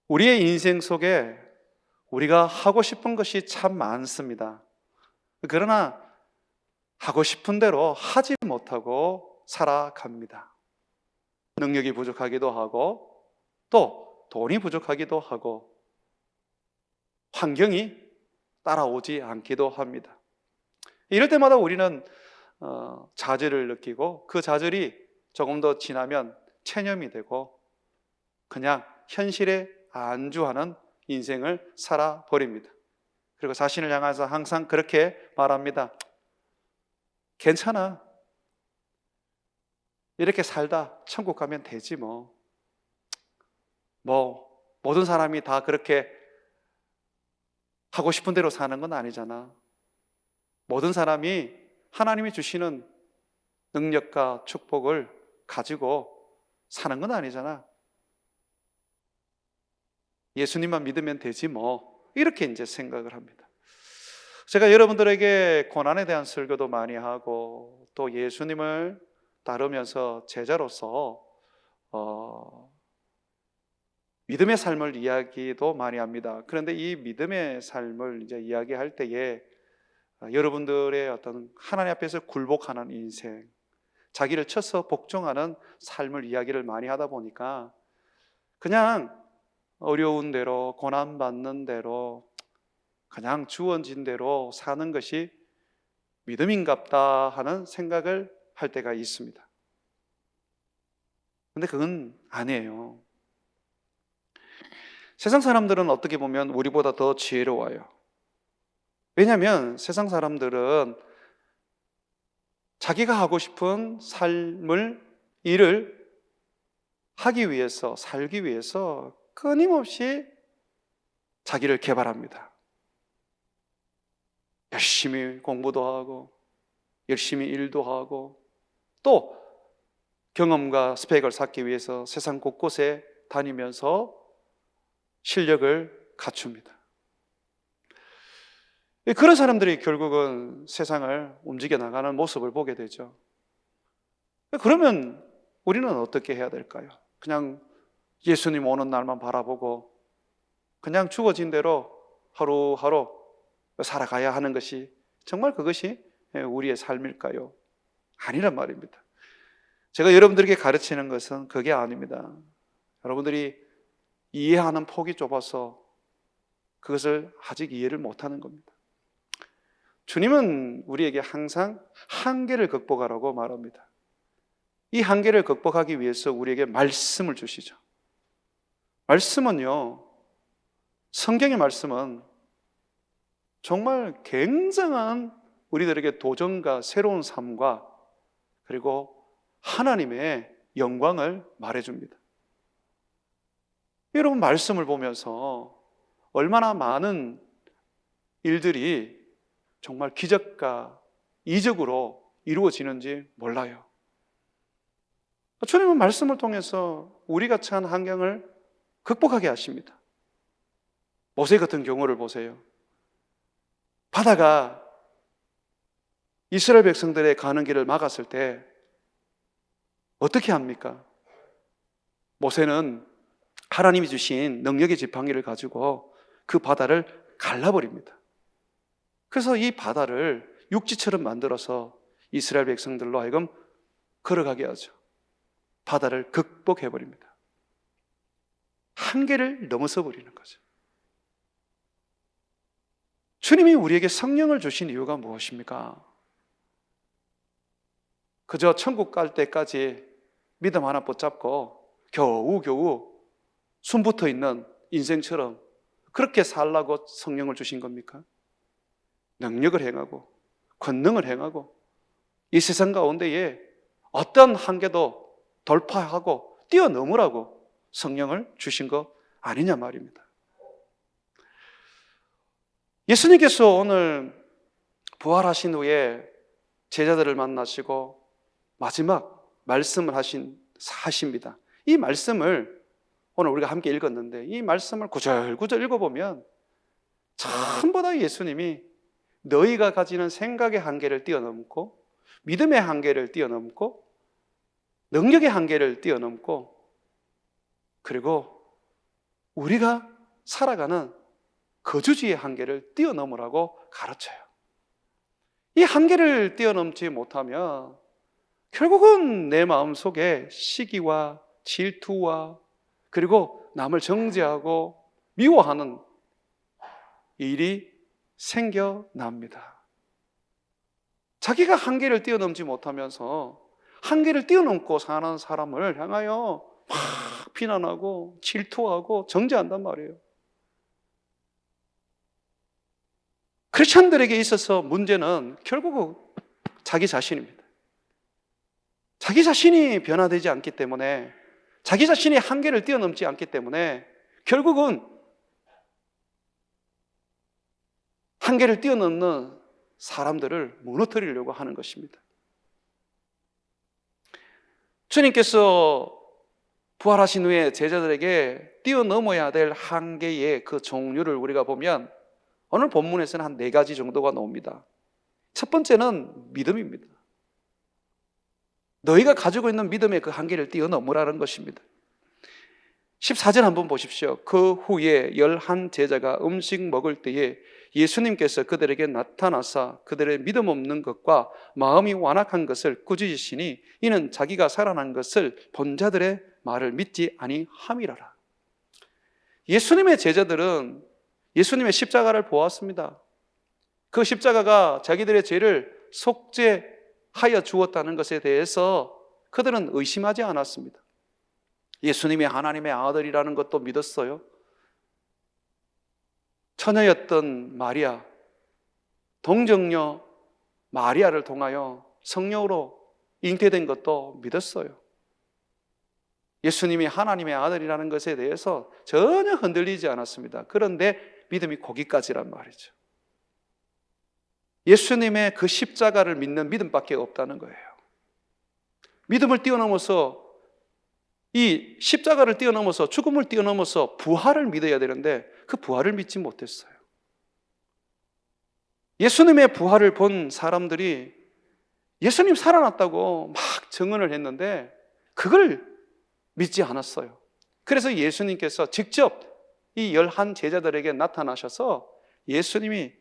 우리의 인생 속에 우리가 하고 싶은 것이 참 많습니다. 그러나 하고 싶은 대로 하지 못하고 살아갑니다. 능력이 부족하기도 하고 또 돈이 부족하기도 하고 환경이 따라오지 않기도 합니다. 이럴 때마다 우리는 좌절을 느끼고 그 좌절이 조금 더 지나면 체념이 되고 그냥 현실에 안주하는 인생을 살아버립니다. 그리고 자신을 향해서 항상 그렇게 말합니다. 괜찮아. 이렇게 살다 천국 가면 되지 뭐. 모든 사람이 다 그렇게 하고 싶은 대로 사는 건 아니잖아. 모든 사람이 하나님이 주시는 능력과 축복을 가지고 사는 건 아니잖아. 예수님만 믿으면 되지 뭐. 이렇게 이제 생각을 합니다. 제가 여러분들에게 고난에 대한 설교도 많이 하고 또 예수님을 따르면서 제자로서 믿음의 삶을 이야기도 많이 합니다. 그런데 이 믿음의 삶을 이제 이야기할 때에 여러분들의 어떤 하나님 앞에서 굴복하는 인생, 자기를 쳐서 복종하는 삶을 이야기를 많이 하다 보니까 그냥 어려운 대로, 고난받는 대로, 그냥 주어진 대로 사는 것이 믿음인갑다 하는 생각을 할 때가 있습니다. 근데 그건 아니에요. 세상 사람들은 어떻게 보면 우리보다 더 지혜로워요. 왜냐하면 세상 사람들은 자기가 하고 싶은 삶을, 일을 하기 위해서, 살기 위해서 끊임없이 자기를 개발합니다. 열심히 공부도 하고 열심히 일도 하고 또 경험과 스펙을 쌓기 위해서 세상 곳곳에 다니면서 실력을 갖춥니다. 그런 사람들이 결국은 세상을 움직여 나가는 모습을 보게 되죠. 그러면 우리는 어떻게 해야 될까요? 그냥 예수님 오는 날만 바라보고 그냥 주어진 대로 하루하루 살아가야 하는 것이 정말 그것이 우리의 삶일까요? 아니란 말입니다. 제가 여러분들에게 가르치는 것은 그게 아닙니다. 여러분들이 이해하는 폭이 좁아서 그것을 아직 이해를 못하는 겁니다. 주님은 우리에게 항상 한계를 극복하라고 말합니다. 이 한계를 극복하기 위해서 우리에게 말씀을 주시죠. 말씀은요, 성경의 말씀은 정말 굉장한 우리들에게 도전과 새로운 삶과 그리고 하나님의 영광을 말해줍니다. 여러분, 말씀을 보면서 얼마나 많은 일들이 정말 기적과 이적으로 이루어지는지 몰라요. 주님은 말씀을 통해서 우리가 처한 환경을 극복하게 하십니다. 모세 같은 경우를 보세요. 바다가 이스라엘 백성들의 가는 길을 막았을 때 어떻게 합니까? 모세는 하나님이 주신 능력의 지팡이를 가지고 그 바다를 갈라버립니다. 그래서 이 바다를 육지처럼 만들어서 이스라엘 백성들로 하여금 걸어가게 하죠. 바다를 극복해버립니다. 한계를 넘어서 버리는 거죠. 주님이 우리에게 성령을 주신 이유가 무엇입니까? 그저 천국 갈 때까지 믿음 하나 붙잡고 겨우겨우 숨 붙어 있는 인생처럼 그렇게 살라고 성령을 주신 겁니까? 능력을 행하고 권능을 행하고 이 세상 가운데에 어떤 한계도 돌파하고 뛰어넘으라고 성령을 주신 거 아니냐 말입니다. 예수님께서 오늘 부활하신 후에 제자들을 만나시고 마지막 말씀을 하십니다. 이 말씀을 오늘 우리가 함께 읽었는데 이 말씀을 구절구절 읽어보면 전부 다 예수님이 너희가 가지는 생각의 한계를 뛰어넘고 믿음의 한계를 뛰어넘고 능력의 한계를 뛰어넘고 그리고 우리가 살아가는 거주지의 한계를 뛰어넘으라고 가르쳐요. 이 한계를 뛰어넘지 못하면 결국은 내 마음속에 시기와 질투와 그리고 남을 정죄하고 미워하는 일이 생겨납니다. 자기가 한계를 뛰어넘지 못하면서 한계를 뛰어넘고 사는 사람을 향하여 막 비난하고 질투하고 정죄한단 말이에요. 크리스천들에게 있어서 문제는 결국은 자기 자신입니다. 자기 자신이 변화되지 않기 때문에, 자기 자신이 한계를 뛰어넘지 않기 때문에 결국은 한계를 뛰어넘는 사람들을 무너뜨리려고 하는 것입니다. 주님께서 부활하신 후에 제자들에게 뛰어넘어야 될 한계의 그 종류를 우리가 보면 오늘 본문에서는 한 4가지 정도가 나옵니다. 첫 번째는 믿음입니다. 너희가 가지고 있는 믿음의 그 한계를 뛰어넘으라는 것입니다. 14절 한번 보십시오. 그 후에 11 제자가 음식 먹을 때에 예수님께서 그들에게 나타나사 그들의 믿음 없는 것과 마음이 완악한 것을 꾸짖으시니 이는 자기가 살아난 것을 본 자들의 말을 믿지 아니함이라라. 예수님의 제자들은 예수님의 십자가를 보았습니다. 그 십자가가 자기들의 죄를 속죄하여 주었다는 것에 대해서 그들은 의심하지 않았습니다. 예수님이 하나님의 아들이라는 것도 믿었어요. 처녀였던 마리아, 동정녀 마리아를 통하여 성령으로 잉태된 것도 믿었어요. 예수님이 하나님의 아들이라는 것에 대해서 전혀 흔들리지 않았습니다. 그런데 믿음이 거기까지란 말이죠. 예수님의 그 십자가를 믿는 믿음밖에 없다는 거예요. 믿음을 뛰어넘어서, 이 십자가를 뛰어넘어서, 죽음을 뛰어넘어서 부활을 믿어야 되는데 그 부활을 믿지 못했어요. 예수님의 부활을 본 사람들이 예수님 살아났다고 막 증언을 했는데 그걸 믿지 않았어요. 그래서 예수님께서 직접 이 11 제자들에게 나타나셔서 예수님이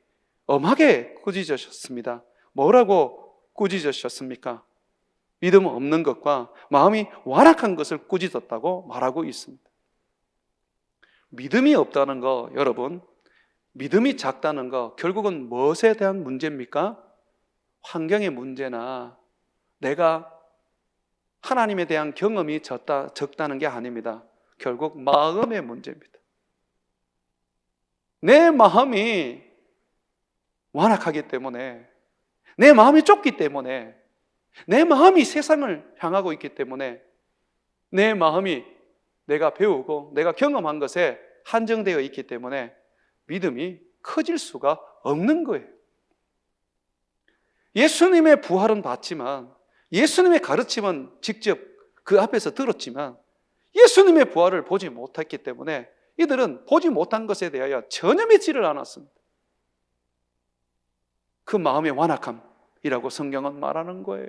엄하게 꾸짖으셨습니다. 뭐라고 꾸짖으셨습니까? 믿음 없는 것과 마음이 완악한 것을 꾸짖었다고 말하고 있습니다. 믿음이 없다는 거, 여러분, 믿음이 작다는 거 결국은 무엇에 대한 문제입니까? 환경의 문제나 내가 하나님에 대한 경험이 적다는 게 아닙니다. 결국 마음의 문제입니다. 내 마음이 완악하기 때문에, 내 마음이 좁기 때문에, 내 마음이 세상을 향하고 있기 때문에 내 마음이 내가 배우고 내가 경험한 것에 한정되어 있기 때문에 믿음이 커질 수가 없는 거예요. 예수님의 부활은 봤지만, 예수님의 가르침은 직접 그 앞에서 들었지만 예수님의 부활을 보지 못했기 때문에 이들은 보지 못한 것에 대하여 전혀 믿지를 않았습니다. 그 마음의 완악함이라고 성경은 말하는 거예요.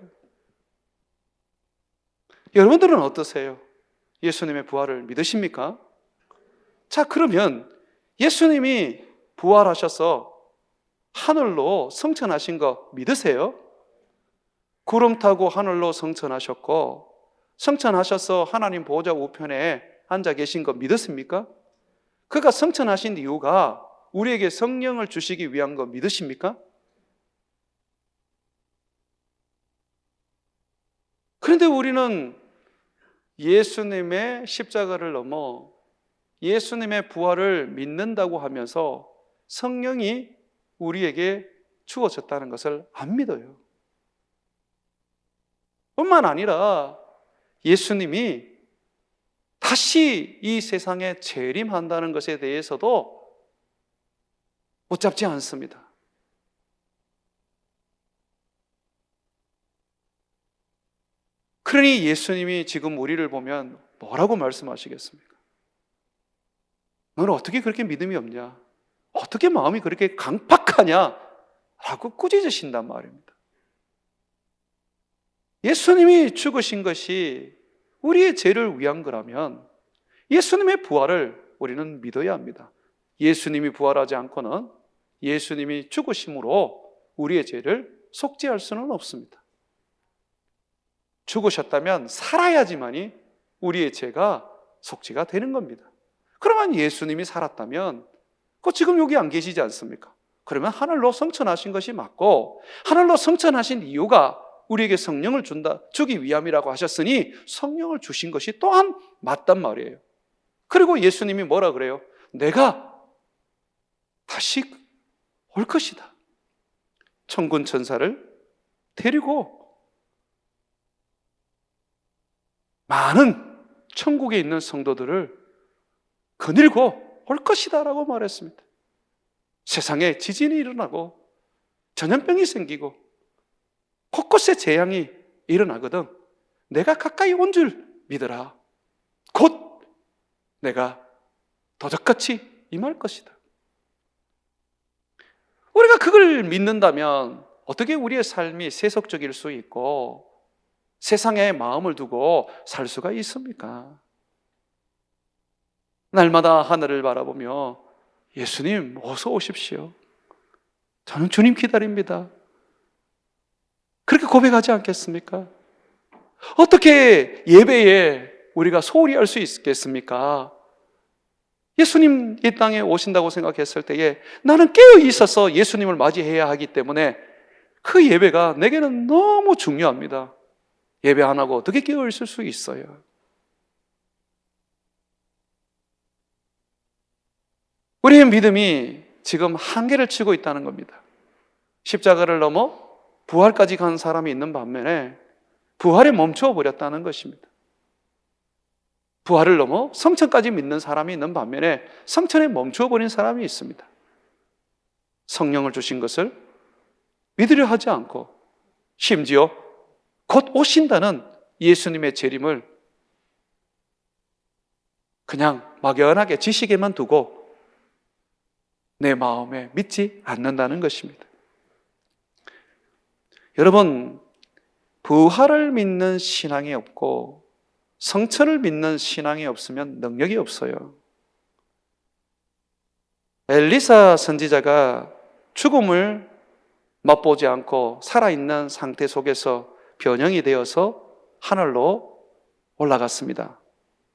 여러분들은 어떠세요? 예수님의 부활을 믿으십니까? 자, 그러면 예수님이 부활하셔서 하늘로 승천하신 거 믿으세요? 구름 타고 하늘로 승천하셨고 승천하셔서 하나님 보좌 우편에 앉아 계신 거 믿으십니까? 그가 승천하신 이유가 우리에게 성령을 주시기 위한 거 믿으십니까? 그런데 우리는 예수님의 십자가를 넘어 예수님의 부활을 믿는다고 하면서 성령이 우리에게 주어졌다는 것을 안 믿어요. 뿐만 아니라 예수님이 다시 이 세상에 재림한다는 것에 대해서도 붙잡지 않습니다. 그러니 예수님이 지금 우리를 보면 뭐라고 말씀하시겠습니까? 너는 어떻게 그렇게 믿음이 없냐? 어떻게 마음이 그렇게 강팍하냐? 라고 꾸짖으신단 말입니다. 예수님이 죽으신 것이 우리의 죄를 위한 거라면 예수님의 부활을 우리는 믿어야 합니다. 예수님이 부활하지 않고는 예수님이 죽으심으로 우리의 죄를 속죄할 수는 없습니다. 죽으셨다면 살아야지만이 우리의 죄가 속죄가 되는 겁니다. 그러면 예수님이 살았다면 지금 여기 안 계시지 않습니까? 그러면 하늘로 승천하신 것이 맞고, 하늘로 승천하신 이유가 우리에게 성령을 주기 위함이라고 하셨으니 성령을 주신 것이 또한 맞단 말이에요. 그리고 예수님이 뭐라 그래요? 내가 다시 올 것이다. 천군 천사를 데리고 많은 천국에 있는 성도들을 거닐고 올 것이다 라고 말했습니다. 세상에 지진이 일어나고 전염병이 생기고 곳곳에 재앙이 일어나거든 내가 가까이 온 줄 믿어라. 곧 내가 도적같이 임할 것이다. 우리가 그걸 믿는다면 어떻게 우리의 삶이 세속적일 수 있고 세상에 마음을 두고 살 수가 있습니까? 날마다 하늘을 바라보며 예수님 어서 오십시오. 저는 주님 기다립니다. 그렇게 고백하지 않겠습니까? 어떻게 예배에 우리가 소홀히 할 수 있겠습니까? 예수님 이 땅에 오신다고 생각했을 때에 나는 깨어 있어서 예수님을 맞이해야 하기 때문에 그 예배가 내게는 너무 중요합니다. 예배 안 하고 어떻게 깨어 있을 수 있어요? 우리의 믿음이 지금 한계를 치고 있다는 겁니다. 십자가를 넘어 부활까지 간 사람이 있는 반면에 부활에 멈추어 버렸다는 것입니다. 부활을 넘어 성천까지 믿는 사람이 있는 반면에 성천에 멈추어 버린 사람이 있습니다. 성령을 주신 것을 믿으려 하지 않고 심지어 곧 오신다는 예수님의 재림을 그냥 막연하게 지식에만 두고 내 마음에 믿지 않는다는 것입니다. 여러분, 부활을 믿는 신앙이 없고 성천을 믿는 신앙이 없으면 능력이 없어요. 엘리사 선지자가 죽음을 맛보지 않고 살아있는 상태 속에서 변형이 되어서 하늘로 올라갔습니다.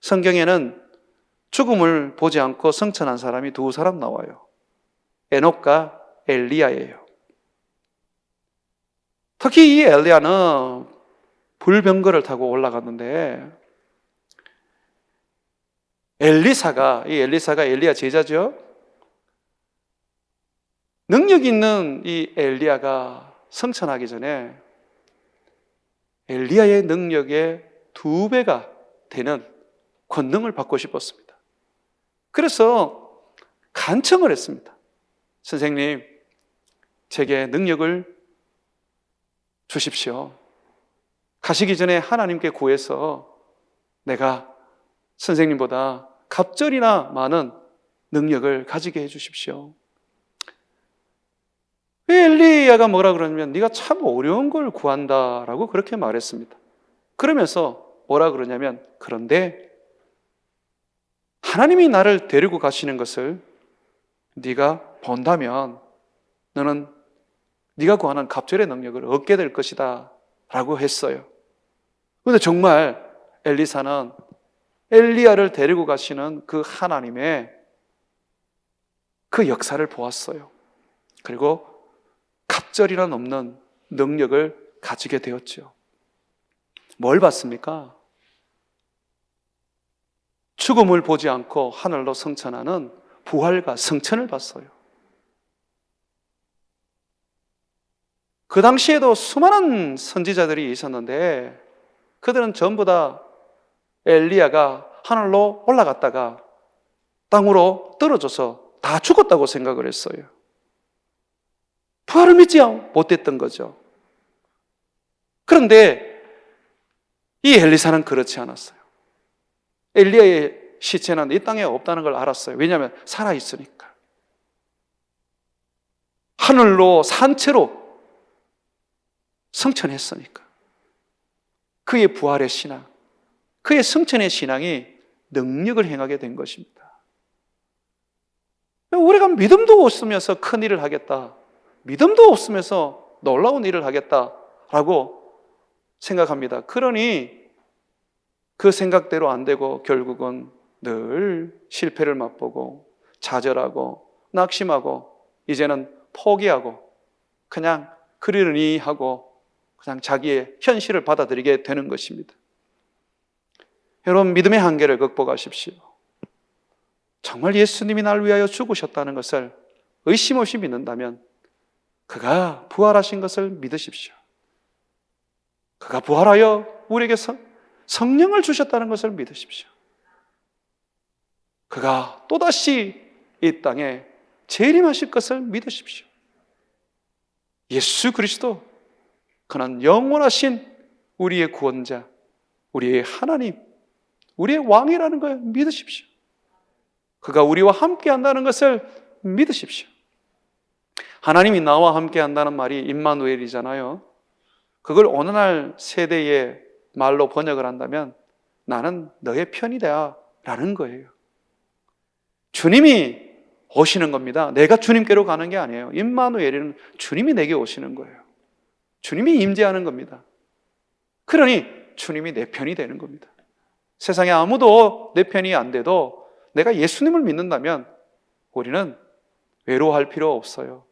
성경에는 죽음을 보지 않고 승천한 사람이 두 사람 나와요. 에녹과 엘리야예요. 특히 이 엘리야는 불병거를 타고 올라갔는데 엘리사가 엘리야 제자죠. 능력 있는 이 엘리야가 승천하기 전에 엘리야의 능력의 2배가 되는 권능을 받고 싶었습니다. 그래서 간청을 했습니다. 선생님, 제게 능력을 주십시오. 가시기 전에 하나님께 구해서 내가 선생님보다 갑절이나 많은 능력을 가지게 해주십시오. 왜 엘리야가 뭐라 그러냐면 네가 참 어려운 걸 구한다라고 그렇게 말했습니다. 그러면서 뭐라 그러냐면 그런데 하나님이 나를 데리고 가시는 것을 네가 본다면 너는 네가 구하는 갑절의 능력을 얻게 될 것이다 라고 했어요. 그런데 정말 엘리사는 엘리야를 데리고 가시는 그 하나님의 그 역사를 보았어요. 그리고 갑절이나 넘는 능력을 가지게 되었죠. 뭘 봤습니까? 죽음을 보지 않고 하늘로 승천하는 부활과 승천을 봤어요. 그 당시에도 수많은 선지자들이 있었는데 그들은 전부 다 엘리야가 하늘로 올라갔다가 땅으로 떨어져서 다 죽었다고 생각을 했어요. 부활을 믿지 못했던 거죠. 그런데 이 엘리사는 그렇지 않았어요. 엘리야의 시체는 이 땅에 없다는 걸 알았어요. 왜냐하면 살아있으니까. 하늘로 산채로 승천했으니까. 그의 부활의 신앙, 그의 승천의 신앙이 능력을 행하게 된 것입니다. 우리가 믿음도 없으면서 큰 일을 하겠다, 믿음도 없으면서 놀라운 일을 하겠다라고 생각합니다. 그러니 그 생각대로 안 되고 결국은 늘 실패를 맛보고 좌절하고 낙심하고 이제는 포기하고 그냥 그러려니 하고 그냥 자기의 현실을 받아들이게 되는 것입니다. 여러분, 믿음의 한계를 극복하십시오. 정말 예수님이 나를 위하여 죽으셨다는 것을 의심 없이 믿는다면 그가 부활하신 것을 믿으십시오. 그가 부활하여 우리에게 성령을 주셨다는 것을 믿으십시오. 그가 또다시 이 땅에 재림하실 것을 믿으십시오. 예수 그리스도, 그는 영원하신 우리의 구원자, 우리의 하나님, 우리의 왕이라는 걸 믿으십시오. 그가 우리와 함께 한다는 것을 믿으십시오. 하나님이 나와 함께 한다는 말이 임마누엘이잖아요. 그걸 오늘날 세대의 말로 번역을 한다면 나는 너의 편이다 라는 거예요. 주님이 오시는 겁니다. 내가 주님께로 가는 게 아니에요. 임마누엘은 주님이 내게 오시는 거예요. 주님이 임재하는 겁니다. 그러니 주님이 내 편이 되는 겁니다. 세상에 아무도 내 편이 안 돼도 내가 예수님을 믿는다면 우리는 외로워할 필요 없어요.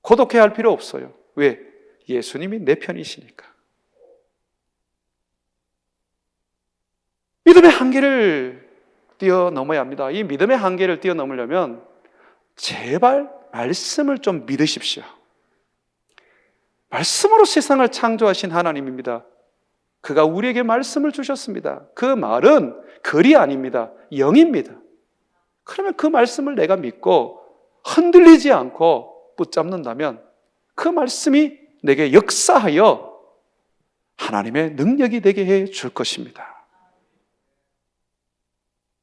고독해야 할 필요 없어요. 왜? 예수님이 내 편이시니까. 믿음의 한계를 뛰어넘어야 합니다. 이 믿음의 한계를 뛰어넘으려면 제발 말씀을 좀 믿으십시오. 말씀으로 세상을 창조하신 하나님입니다. 그가 우리에게 말씀을 주셨습니다. 그 말은 글이 아닙니다. 영입니다. 그러면 그 말씀을 내가 믿고 흔들리지 않고 붙잡는다면 그 말씀이 내게 역사하여 하나님의 능력이 되게 해 줄 것입니다.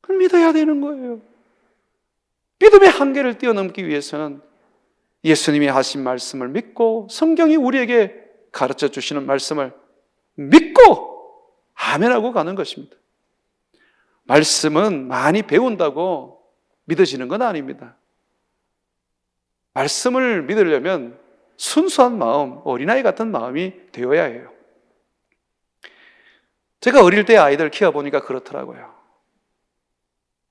그걸 믿어야 되는 거예요. 믿음의 한계를 뛰어넘기 위해서는 예수님이 하신 말씀을 믿고 성경이 우리에게 가르쳐 주시는 말씀을 믿고 아멘하고 가는 것입니다. 말씀은 많이 배운다고 믿어지는 건 아닙니다. 말씀을 믿으려면 순수한 마음, 어린아이 같은 마음이 되어야 해요. 제가 어릴 때 아이들 키워보니까 그렇더라고요.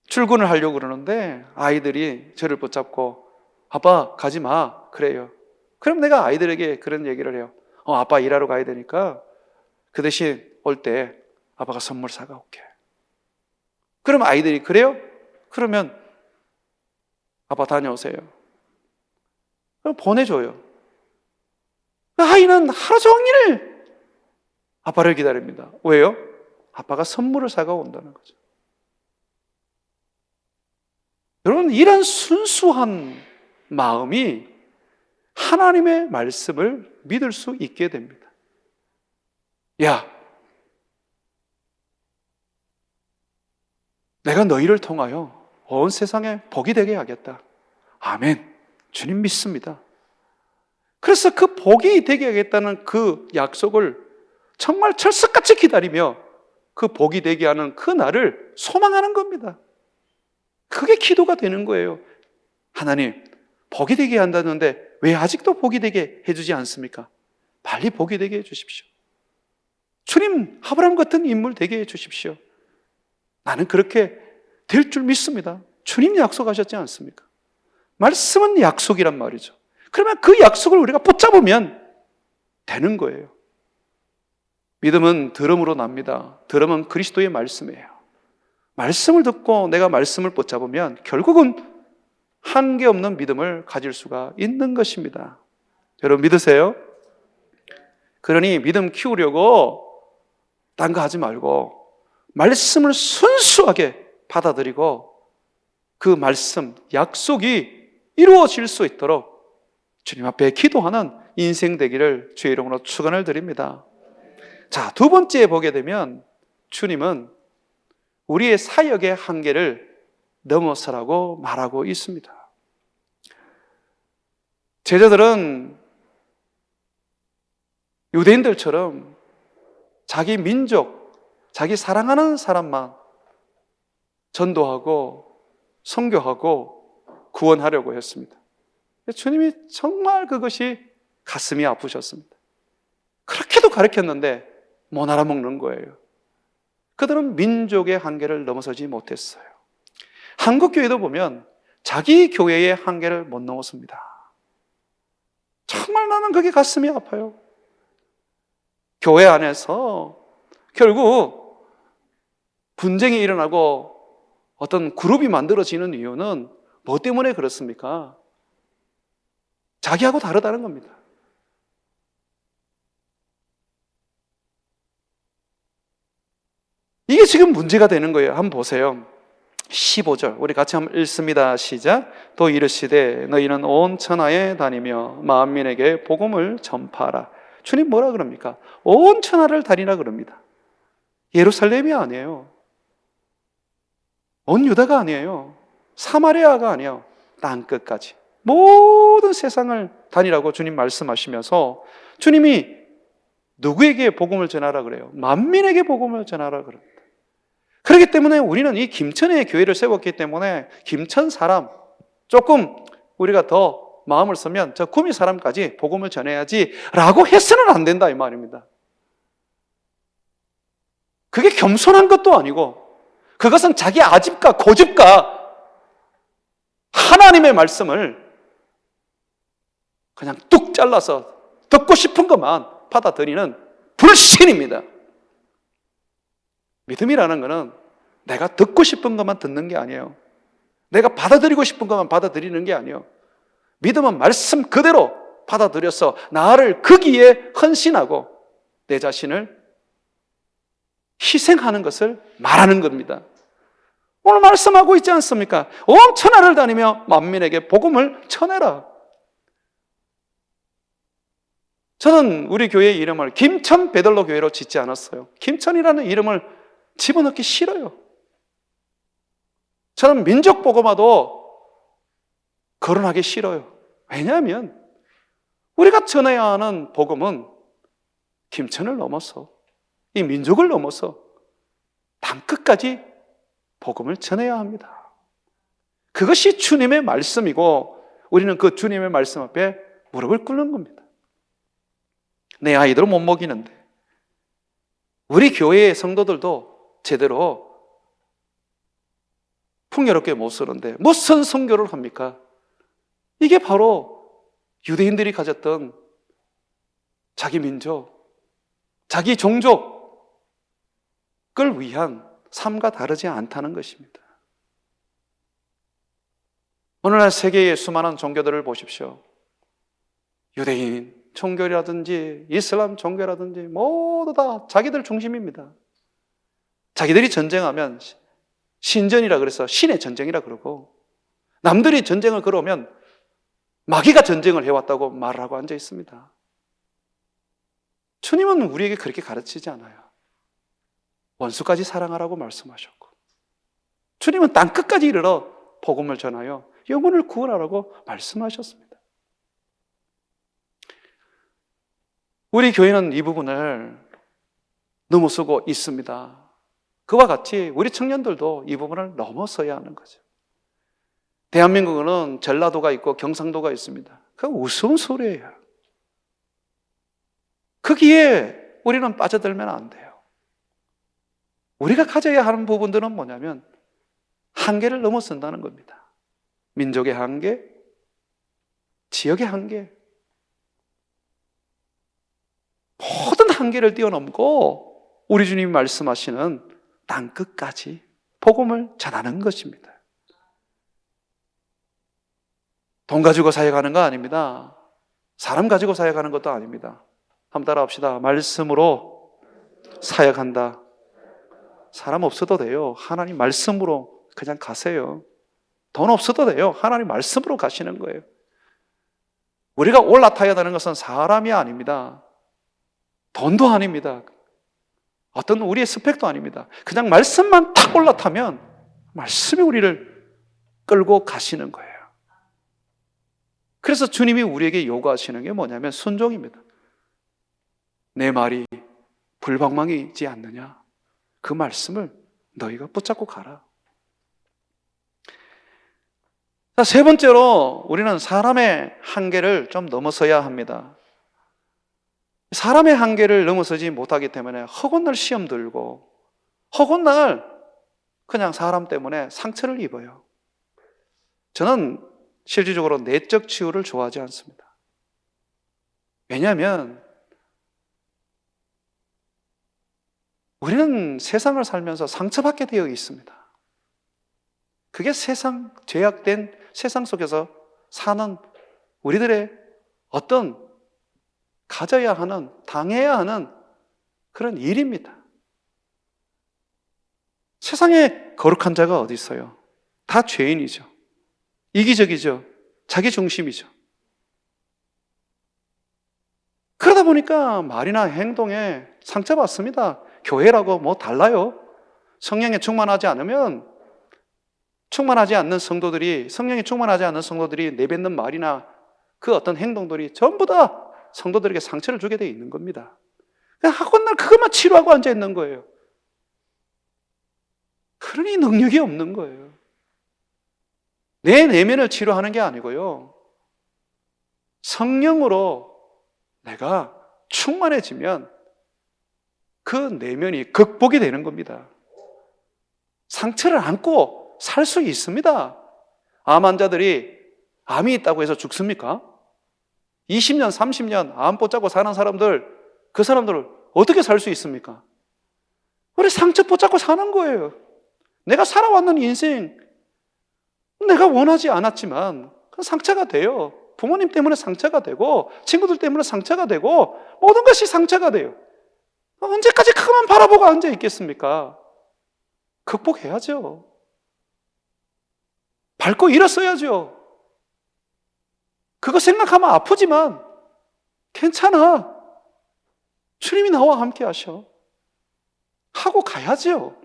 출근을 하려고 그러는데 아이들이 저를 붙잡고 아빠 가지 마 그래요. 그럼 내가 아이들에게 그런 얘기를 해요. 아빠 일하러 가야 되니까 그 대신 올 때 아빠가 선물 사가 올게. 그럼 아이들이 그래요? 그러면 아빠 다녀오세요. 그럼 보내줘요. 아이는 하루 종일 아빠를 기다립니다. 왜요? 아빠가 선물을 사가 온다는 거죠. 여러분, 이런 순수한 마음이 하나님의 말씀을 믿을 수 있게 됩니다. 야, 내가 너희를 통하여 온 세상에 복이 되게 하겠다. 아멘. 주님 믿습니다. 그래서 그 복이 되게 하겠다는 그 약속을 정말 철석같이 기다리며 그 복이 되게 하는 그 날을 소망하는 겁니다. 그게 기도가 되는 거예요. 하나님, 복이 되게 한다는데 왜 아직도 복이 되게 해주지 않습니까? 빨리 복이 되게 해주십시오. 주님, 아브라함 같은 인물 되게 해주십시오. 나는 그렇게 될 줄 믿습니다. 주님 약속하셨지 않습니까? 말씀은 약속이란 말이죠. 그러면 그 약속을 우리가 붙잡으면 되는 거예요. 믿음은 들음으로 납니다. 들음은 그리스도의 말씀이에요. 말씀을 듣고 내가 말씀을 붙잡으면 결국은 한계 없는 믿음을 가질 수가 있는 것입니다. 여러분 믿으세요? 그러니 믿음 키우려고 딴 거 하지 말고 말씀을 순수하게 받아들이고 그 말씀, 약속이 이루어질 수 있도록 주님 앞에 기도하는 인생 되기를 주의 이름으로 축원을 드립니다. 자, 두 번째 보게 되면 주님은 우리의 사역의 한계를 넘어서라고 말하고 있습니다. 제자들은 유대인들처럼 자기 민족, 자기 사랑하는 사람만 전도하고 선교하고 구원하려고 했습니다. 주님이 정말 그것이 가슴이 아프셨습니다. 그렇게도 가르쳤는데 못 알아먹는 거예요. 그들은 민족의 한계를 넘어서지 못했어요. 한국 교회도 보면 자기 교회의 한계를 못 넘었습니다. 정말 나는 그게 가슴이 아파요. 교회 안에서 결국 분쟁이 일어나고 어떤 그룹이 만들어지는 이유는 뭐 때문에 그렇습니까? 자기하고 다르다는 겁니다. 이게 지금 문제가 되는 거예요. 한번 보세요. 15절 우리 같이 한번 읽습니다. 시작. 또 이르시되 너희는 온 천하에 다니며 만민에게 복음을 전파하라. 주님 뭐라 그럽니까? 온 천하를 다니라 그럽니다. 예루살렘이 아니에요. 온 유다가 아니에요. 사마리아가 아니에요. 땅끝까지 모든 세상을 다니라고 주님 말씀하시면서 주님이 누구에게 복음을 전하라 그래요? 만민에게 복음을 전하라 그럽니다. 그렇기 때문에 우리는 이 김천에 교회를 세웠기 때문에 김천 사람 조금 우리가 더 마음을 쓰면 저 구미 사람까지 복음을 전해야지 라고 해서는 안 된다 이 말입니다. 그게 겸손한 것도 아니고 그것은 자기 아집과 고집과 하나님의 말씀을 그냥 뚝 잘라서 듣고 싶은 것만 받아들이는 불신입니다. 믿음이라는 것은 내가 듣고 싶은 것만 듣는 게 아니에요. 내가 받아들이고 싶은 것만 받아들이는 게 아니에요. 믿음은 말씀 그대로 받아들여서 나를 거기에 헌신하고 내 자신을 희생하는 것을 말하는 겁니다. 오늘 말씀하고 있지 않습니까? 온 천하를 다니며 만민에게 복음을 전해라. 저는 우리 교회의 이름을 김천 베들로 교회로 짓지 않았어요. 김천이라는 이름을 집어넣기 싫어요. 저는 민족 복음화도 거론하기 싫어요. 왜냐하면 우리가 전해야 하는 복음은 김천을 넘어서 이 민족을 넘어서 땅끝까지 복음을 전해야 합니다. 그것이 주님의 말씀이고 우리는 그 주님의 말씀 앞에 무릎을 꿇는 겁니다. 내 아이들은 못 먹이는데 우리 교회의 성도들도 제대로 풍요롭게 못 쓰는데 무슨 선교를 합니까? 이게 바로 유대인들이 가졌던 자기 민족, 자기 종족을 위한 삶과 다르지 않다는 것입니다. 오늘날 세계의 수많은 종교들을 보십시오. 유대인 종교라든지 이슬람 종교라든지 모두 다 자기들 중심입니다. 자기들이 전쟁하면 신전이라 그래서 신의 전쟁이라 그러고 남들이 전쟁을 걸어오면 마귀가 전쟁을 해왔다고 말을 하고 앉아 있습니다. 주님은 우리에게 그렇게 가르치지 않아요. 원수까지 사랑하라고 말씀하셨고 주님은 땅끝까지 이르러 복음을 전하여 영혼을 구원하라고 말씀하셨습니다. 우리 교회는 이 부분을 넘어서고 있습니다. 그와 같이 우리 청년들도 이 부분을 넘어서야 하는 거죠. 대한민국은 전라도가 있고 경상도가 있습니다. 그건 우스운 소리예요. 거기에 우리는 빠져들면 안 돼요. 우리가 가져야 하는 부분들은 뭐냐면 한계를 넘어선다는 겁니다. 민족의 한계, 지역의 한계, 모든 한계를 뛰어넘고 우리 주님이 말씀하시는 땅끝까지 복음을 전하는 것입니다. 돈 가지고 사역하는 거 아닙니다. 사람 가지고 사역하는 것도 아닙니다. 한번 따라합시다. 말씀으로 사역한다. 사람 없어도 돼요. 하나님 말씀으로 그냥 가세요. 돈 없어도 돼요. 하나님 말씀으로 가시는 거예요. 우리가 올라타야 되는 것은 사람이 아닙니다. 돈도 아닙니다. 어떤 우리의 스펙도 아닙니다. 그냥 말씀만 탁 올라타면 말씀이 우리를 끌고 가시는 거예요. 그래서 주님이 우리에게 요구하시는 게 뭐냐면 순종입니다. 내 말이 불방망이지 않느냐? 그 말씀을 너희가 붙잡고 가라. 자, 세 번째로 우리는 사람의 한계를 좀 넘어서야 합니다. 사람의 한계를 넘어서지 못하기 때문에 허구날 시험 들고 허구날 그냥 사람 때문에 상처를 입어요. 저는 실질적으로 내적 치유를 좋아하지 않습니다. 왜냐하면 우리는 세상을 살면서 상처받게 되어 있습니다. 그게 세상, 죄악된 세상 속에서 사는 우리들의 어떤 가져야 하는, 당해야 하는 그런 일입니다. 세상에 거룩한 자가 어디 있어요? 다 죄인이죠. 이기적이죠. 자기 중심이죠. 그러다 보니까 말이나 행동에 상처받습니다. 교회라고 뭐 달라요? 성령에 충만하지 않으면 충만하지 않는 성도들이, 성령에 충만하지 않는 성도들이 내뱉는 말이나 그 어떤 행동들이 전부 다 성도들에게 상처를 주게 되어 있는 겁니다. 그냥 하고 그것만 치료하고 앉아 있는 거예요. 그러니 능력이 없는 거예요. 내 내면을 치료하는 게 아니고요. 성령으로 내가 충만해지면 그 내면이 극복이 되는 겁니다. 상처를 안고 살 수 있습니다. 암 환자들이 암이 있다고 해서 죽습니까? 20년, 30년 암 붙잡고 사는 사람들, 그 사람들을 어떻게 살 수 있습니까? 우리 상처 붙잡고 사는 거예요. 내가 살아왔는 인생, 내가 원하지 않았지만 그 상처가 돼요. 부모님 때문에 상처가 되고 친구들 때문에 상처가 되고 모든 것이 상처가 돼요. 언제까지 그것만 바라보고 앉아 있겠습니까? 극복해야죠. 밟고 일어서야죠. 그거 생각하면 아프지만 괜찮아. 주님이 나와 함께 하셔. 하고 가야죠.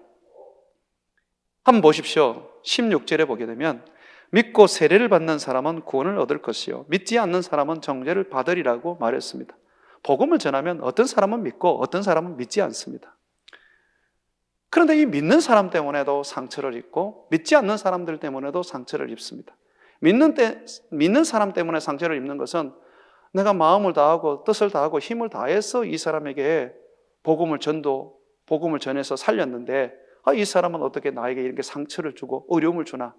한번 보십시오. 16절에 보게 되면 믿고 세례를 받는 사람은 구원을 얻을 것이요 믿지 않는 사람은 정죄를 받으리라고 말했습니다. 복음을 전하면 어떤 사람은 믿고 어떤 사람은 믿지 않습니다. 그런데 이 믿는 사람 때문에도 상처를 입고 믿지 않는 사람들 때문에도 상처를 입습니다. 믿는 사람 때문에 상처를 입는 것은 내가 마음을 다하고 뜻을 다하고 힘을 다해서 이 사람에게 복음을 전해서 살렸는데 이 사람은 어떻게 나에게 이렇게 상처를 주고 어려움을 주나?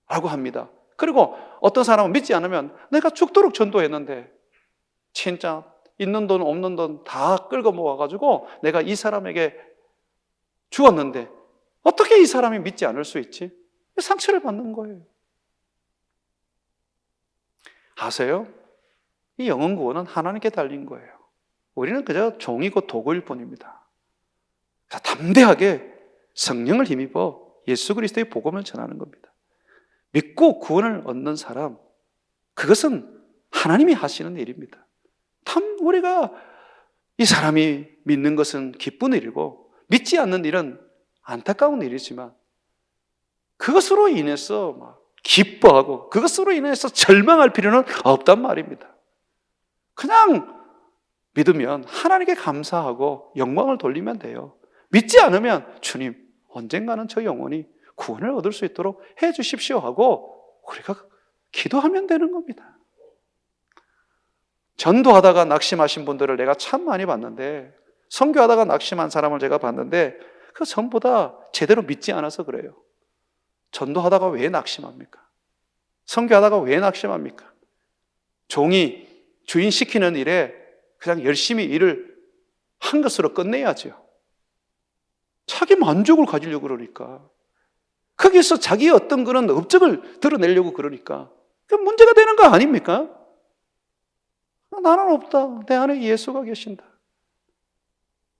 라고 합니다. 그리고 어떤 사람은 믿지 않으면 내가 죽도록 전도했는데 진짜 있는 돈 없는 돈 다 끌고 모아가지고 내가 이 사람에게 주었는데 어떻게 이 사람이 믿지 않을 수 있지? 상처를 받는 거예요. 아세요? 이 영혼 구원은 하나님께 달린 거예요. 우리는 그저 종이고 도구일 뿐입니다. 담대하게 성령을 힘입어 예수 그리스도의 복음을 전하는 겁니다. 믿고 구원을 얻는 사람, 그것은 하나님이 하시는 일입니다. 참 우리가 이 사람이 믿는 것은 기쁜 일이고 믿지 않는 일은 안타까운 일이지만 그것으로 인해서 막 기뻐하고 그것으로 인해서 절망할 필요는 없단 말입니다. 그냥 믿으면 하나님께 감사하고 영광을 돌리면 돼요. 믿지 않으면 주님, 언젠가는 저 영혼이 구원을 얻을 수 있도록 해 주십시오 하고 우리가 기도하면 되는 겁니다. 전도하다가 낙심하신 분들을 내가 참 많이 봤는데, 선교하다가 낙심한 사람을 제가 봤는데 그 전부 다 제대로 믿지 않아서 그래요. 전도하다가 왜 낙심합니까? 선교하다가 왜 낙심합니까? 종이 주인 시키는 일에 그냥 열심히 일을 한 것으로 끝내야죠. 자기 만족을 가지려고 그러니까, 거기서 자기의 어떤 그런 업적을 드러내려고 그러니까 그 문제가 되는 거 아닙니까? 나는 없다. 내 안에 예수가 계신다.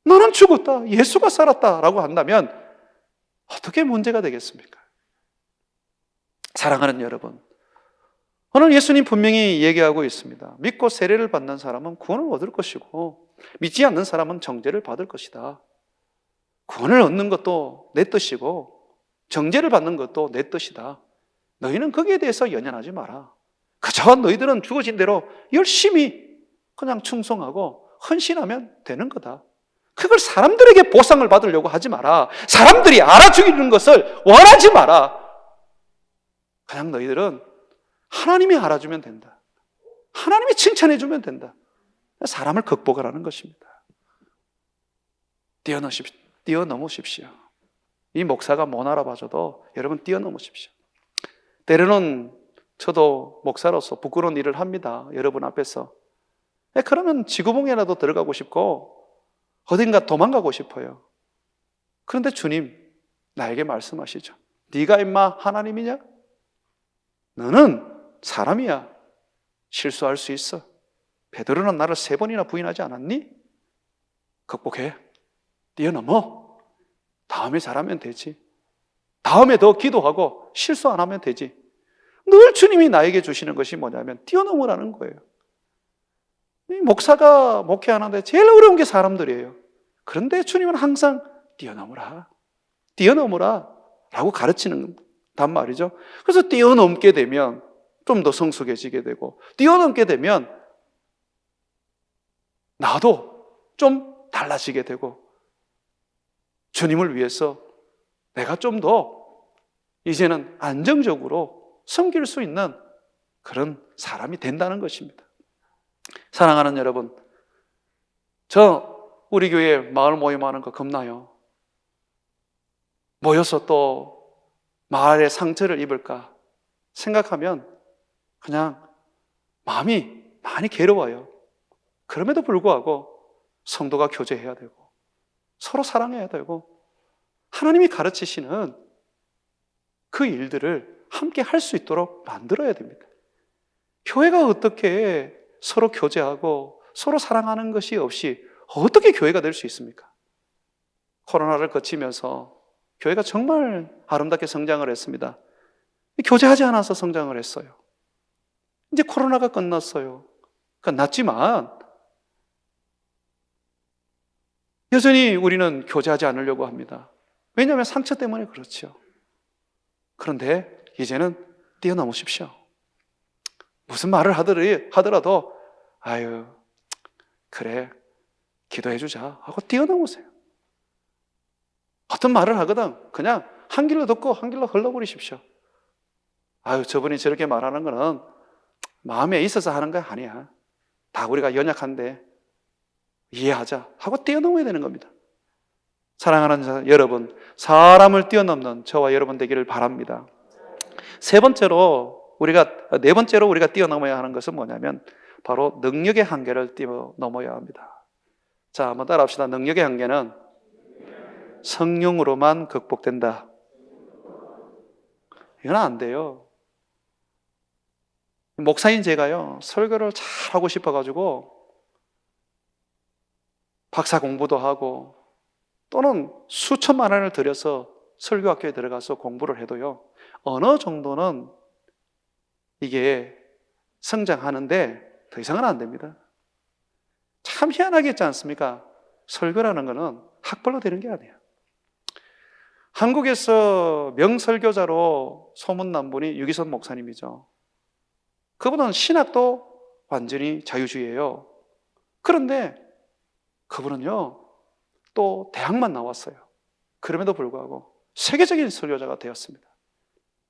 나는 죽었다. 예수가 살았다. 라고 한다면 어떻게 문제가 되겠습니까? 사랑하는 여러분, 오늘 예수님 분명히 얘기하고 있습니다. 믿고 세례를 받는 사람은 구원을 얻을 것이고 믿지 않는 사람은 정죄를 받을 것이다. 구원을 얻는 것도 내 뜻이고 정죄를 받는 것도 내 뜻이다. 너희는 거기에 대해서 연연하지 마라. 그저 너희들은 죽어진 대로 열심히 그냥 충성하고 헌신하면 되는 거다. 그걸 사람들에게 보상을 받으려고 하지 마라. 사람들이 알아주기는 것을 원하지 마라. 그냥 너희들은 하나님이 알아주면 된다. 하나님이 칭찬해주면 된다. 사람을 극복하라는 것입니다. 뛰어넘으십시오. 이 목사가 못 알아봐줘도 여러분 뛰어넘으십시오. 때로는 저도 목사로서 부끄러운 일을 합니다. 여러분 앞에서. 그러면 지구봉에라도 들어가고 싶고 어딘가 도망가고 싶어요. 그런데 주님 나에게 말씀하시죠. 네가 임마 하나님이냐? 너는 사람이야. 실수할 수 있어. 베드로는 나를 3번이나 부인하지 않았니? 극복해. 뛰어넘어. 다음에 잘하면 되지. 다음에 더 기도하고 실수 안 하면 되지. 늘 주님이 나에게 주시는 것이 뭐냐면 뛰어넘으라는 거예요. 목사가 목회하는데 제일 어려운 게 사람들이에요. 그런데 주님은 항상 뛰어넘으라 라고 가르치는 단 말이죠. 그래서 뛰어넘게 되면 좀 더 성숙해지게 되고, 뛰어넘게 되면 나도 좀 달라지게 되고, 주님을 위해서 내가 좀 더 이제는 안정적으로 섬길 수 있는 그런 사람이 된다는 것입니다. 사랑하는 여러분, 우리 교회 마을 모임하는 거 겁나요. 모여서 또 마을에 상처를 입을까 생각하면 그냥 마음이 많이 괴로워요. 그럼에도 불구하고 성도가 교제해야 되고 서로 사랑해야 되고 하나님이 가르치시는 그 일들을 함께 할 수 있도록 만들어야 됩니다. 교회가 어떻게 서로 교제하고 서로 사랑하는 것이 없이 어떻게 교회가 될 수 있습니까? 코로나를 거치면서 교회가 정말 아름답게 성장을 했습니다. 교제하지 않아서 성장을 했어요. 이제 코로나가 끝났어요. 끝났지만 여전히 우리는 교제하지 않으려고 합니다. 왜냐하면 상처 때문에 그렇죠. 그런데 이제는 뛰어넘으십시오. 무슨 말을 하더라도 아유 그래 기도해 주자 하고 뛰어넘으세요. 어떤 말을 하거든 그냥 한 길로 듣고 한 길로 흘러버리십시오. 아유 저분이 저렇게 말하는 거는 마음에 있어서 하는 거 아니야. 다 우리가 연약한데 이해하자 하고 뛰어넘어야 되는 겁니다. 사랑하는 여러분, 사람을 뛰어넘는 저와 여러분 되기를 바랍니다. 네 번째로 우리가 뛰어넘어야 하는 것은 뭐냐면 바로 능력의 한계를 뛰어넘어야 합니다. 자, 한번 따라합시다. 능력의 한계는 성령으로만 극복된다. 이건 안 돼요. 목사인 제가요, 설교를 잘 하고 싶어가지고 박사 공부도 하고 또는 수천만 원을 들여서 설교학교에 들어가서 공부를 해도요, 어느 정도는 이게 성장하는데 더 이상은 안 됩니다. 참 희한하겠지 않습니까? 설교라는 거는 학벌로 되는 게 아니에요. 한국에서 명설교자로 소문난 분이 유기선 목사님이죠. 그분은 신학도 완전히 자유주의예요. 그런데 그분은요, 또 대학만 나왔어요. 그럼에도 불구하고 세계적인 설교자가 되었습니다.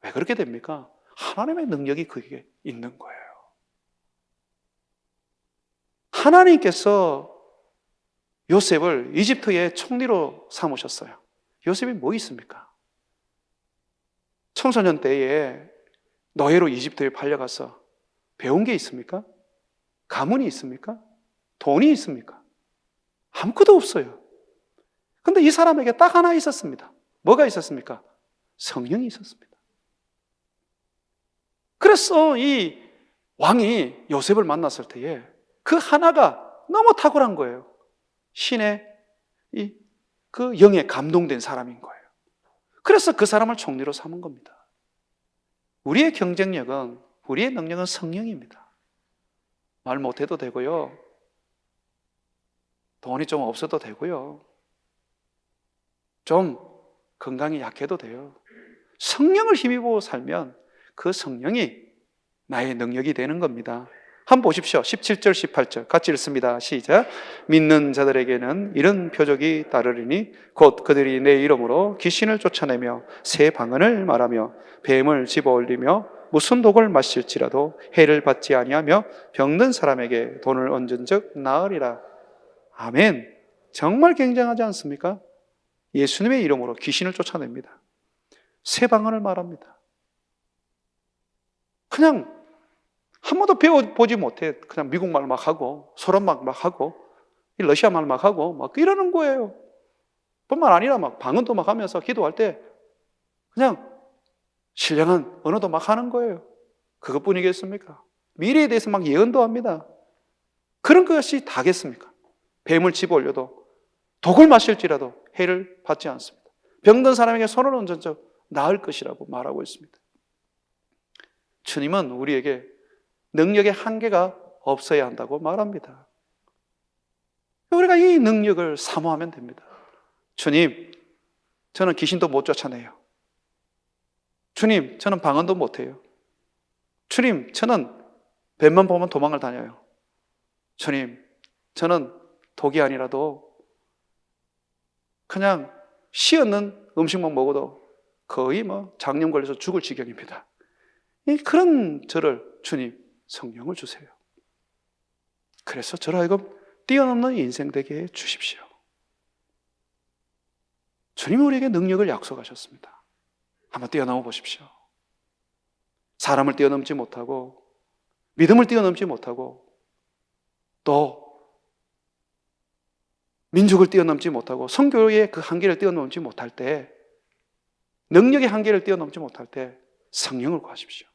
왜 그렇게 됩니까? 하나님의 능력이 그에게 있는 거예요. 하나님께서 요셉을 이집트의 총리로 삼으셨어요. 요셉이 뭐 있습니까? 청소년 때에 노예로 이집트에 팔려가서 배운 게 있습니까? 가문이 있습니까? 돈이 있습니까? 아무것도 없어요. 근데 이 사람에게 딱 하나 있었습니다. 뭐가 있었습니까? 성령이 있었습니다. 그래서 이 왕이 요셉을 만났을 때에 그 하나가 너무 탁월한 거예요. 신의 그 영에 감동된 사람인 거예요. 그래서 그 사람을 총리로 삼은 겁니다. 우리의 경쟁력은, 우리의 능력은 성령입니다. 말 못해도 되고요. 돈이 좀 없어도 되고요. 좀 건강이 약해도 돼요. 성령을 힘입어 살면 그 성령이 나의 능력이 되는 겁니다. 한번 보십시오. 17절, 18절 같이 읽습니다. 시작. 믿는 자들에게는 이런 표적이 따르리니 곧 그들이 내 이름으로 귀신을 쫓아내며 새 방언을 말하며 뱀을 집어올리며 무슨 독을 마실지라도 해를 받지 아니하며 병든 사람에게 돈을 얹은즉 나으리라. 아멘. 정말 굉장하지 않습니까? 예수님의 이름으로 귀신을 쫓아냅니다. 새 방언을 말합니다. 그냥 한 번도 배워보지 못해. 그냥 미국말 막 하고 소련말 막 하고 러시아말 막 하고 막 이러는 거예요. 뿐만 아니라 막 방언도 막 하면서 기도할 때 그냥 신령한 언어도 막 하는 거예요. 그것뿐이겠습니까? 미래에 대해서 막 예언도 합니다. 그런 것이 다겠습니까? 뱀을 집어올려도 독을 마실지라도 해를 받지 않습니다. 병든 사람에게 손을 얹은 적 나을 것이라고 말하고 있습니다. 주님은 우리에게 능력의 한계가 없어야 한다고 말합니다. 우리가 이 능력을 사모하면 됩니다. 주님, 저는 귀신도 못 쫓아내요. 주님, 저는 방언도 못해요. 주님, 저는 뱀만 보면 도망을 다녀요. 주님, 저는 독이 아니라도 그냥 씨 없는 음식만 먹어도 거의 장염 걸려서 죽을 지경입니다. 그런 저를 주님, 성령을 주세요. 그래서 저를 하여금 뛰어넘는 인생 되게 해주십시오. 주님이 우리에게 능력을 약속하셨습니다. 한번 뛰어넘어 보십시오. 사람을 뛰어넘지 못하고 믿음을 뛰어넘지 못하고 또 민족을 뛰어넘지 못하고 선교의 그 한계를 뛰어넘지 못할 때, 능력의 한계를 뛰어넘지 못할 때 성령을 구하십시오.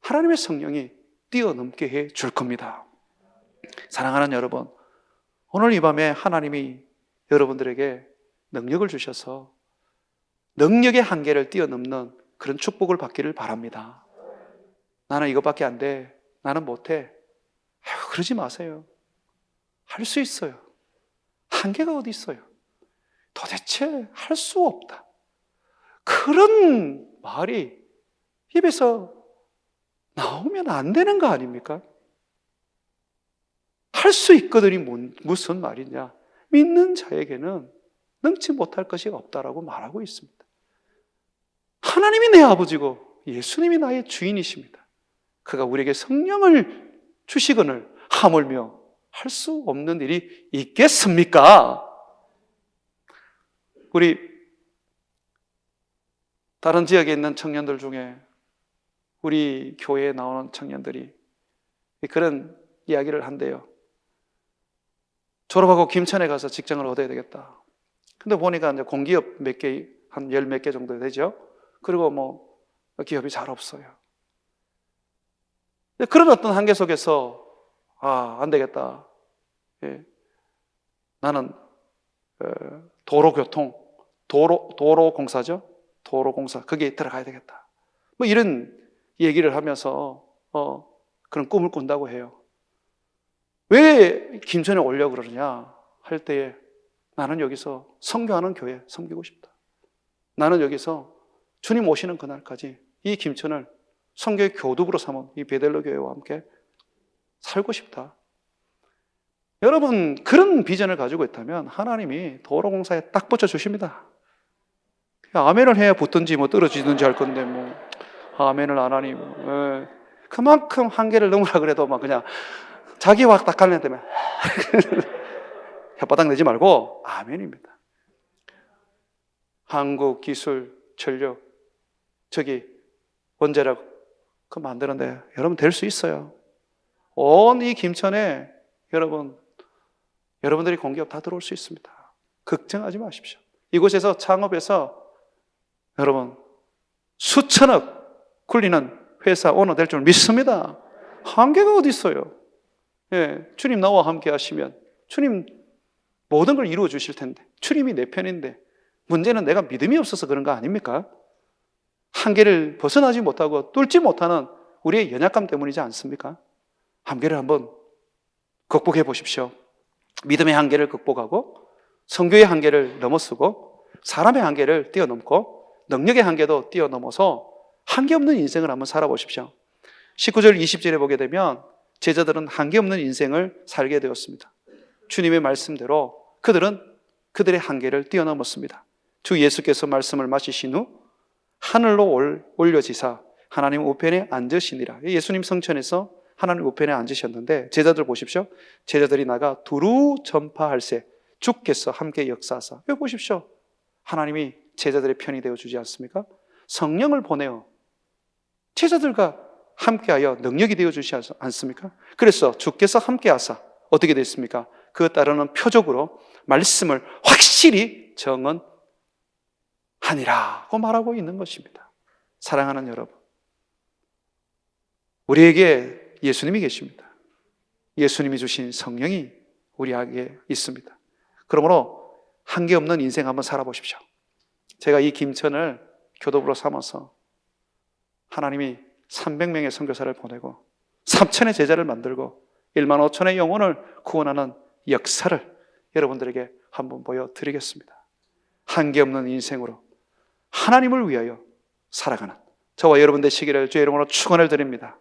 하나님의 성령이 뛰어넘게 해 줄 겁니다. 사랑하는 여러분, 오늘 이 밤에 하나님이 여러분들에게 능력을 주셔서 능력의 한계를 뛰어넘는 그런 축복을 받기를 바랍니다. 나는 이것밖에 안 돼, 나는 못해, 그러지 마세요. 할 수 있어요. 한계가 어디 있어요? 도대체 할 수 없다, 그런 말이 입에서 나오면 안 되는 거 아닙니까? 할 수 있거든이 무슨 말이냐? 믿는 자에게는 능치 못할 것이 없다라고 말하고 있습니다. 하나님이 내 아버지고 예수님이 나의 주인이십니다. 그가 우리에게 성령을 주시거늘 하물며 할 수 없는 일이 있겠습니까? 우리 다른 지역에 있는 청년들 중에 우리 교회에 나오는 청년들이 그런 이야기를 한대요. 졸업하고 김천에 가서 직장을 얻어야 되겠다. 근데 보니까 이제 공기업 몇 개, 한 열 몇 개 정도 되죠. 그리고 기업이 잘 없어요. 그런 어떤 한계 속에서 안 되겠다. 예. 나는 도로공사죠. 도로공사 거기에 들어가야 되겠다. 이런 얘기를 하면서 그런 꿈을 꾼다고 해요. 왜 김천에 오려고 그러느냐 할 때에 나는 여기서 선교하는 교회 섬기고 싶다. 나는 여기서 주님 오시는 그날까지 이 김천을 선교의 교두부로 삼은 이 베델로 교회와 함께 살고 싶다. 여러분, 그런 비전을 가지고 있다면 하나님이 도로공사에 딱 붙여주십니다. 아멘을 해야 붙든지 떨어지든지 할 건데 아멘을 안 하니 그만큼 한계를 넘으라 그래도 그냥 자기 확 딱 갈려 때문에 혓바닥 내지 말고 아멘입니다. 한국 기술 전력 원자력 그거 만드는데 여러분 될 수 있어요. 온 이 김천에 여러분들이 공기업 다 들어올 수 있습니다. 걱정하지 마십시오. 이곳에서 창업해서 여러분 수천억 굴리는 회사 오너 될 줄 믿습니다. 한계가 어디 있어요? 예, 주님 나와 함께 하시면 주님 모든 걸 이루어 주실 텐데, 주님이 내 편인데 문제는 내가 믿음이 없어서 그런 거 아닙니까? 한계를 벗어나지 못하고 뚫지 못하는 우리의 연약감 때문이지 않습니까? 한계를 한번 극복해 보십시오. 믿음의 한계를 극복하고 성교의 한계를 넘어서고 사람의 한계를 뛰어넘고 능력의 한계도 뛰어넘어서 한계 없는 인생을 한번 살아보십시오. 19절 20절에 보게 되면 제자들은 한계 없는 인생을 살게 되었습니다. 주님의 말씀대로 그들은 그들의 한계를 뛰어넘었습니다. 주 예수께서 말씀을 마치신 후 하늘로 올려지사 하나님 우편에 앉으시니라. 예수님 성천에서 하나님 우편에 앉으셨는데 제자들 보십시오. 제자들이 나가 두루 전파할세 주께서 함께 역사하사. 여기 보십시오. 하나님이 제자들의 편이 되어주지 않습니까? 성령을 보내어 제자들과 함께하여 능력이 되어주지 않습니까? 그래서 주께서 함께하사 어떻게 됐습니까? 그에 따르는 표적으로 말씀을 확실히 정언하니라고 말하고 있는 것입니다. 사랑하는 여러분, 우리에게 예수님이 계십니다. 예수님이 주신 성령이 우리에게 있습니다. 그러므로 한계없는 인생 한번 살아보십시오. 제가 이 김천을 교도부로 삼아서 하나님이 300명의 선교사를 보내고 3천의 제자를 만들고 1만 5천의 영혼을 구원하는 역사를 여러분들에게 한번 보여드리겠습니다. 한계없는 인생으로 하나님을 위하여 살아가는 저와 여러분 되시기를 주의 이름으로 축원을 드립니다.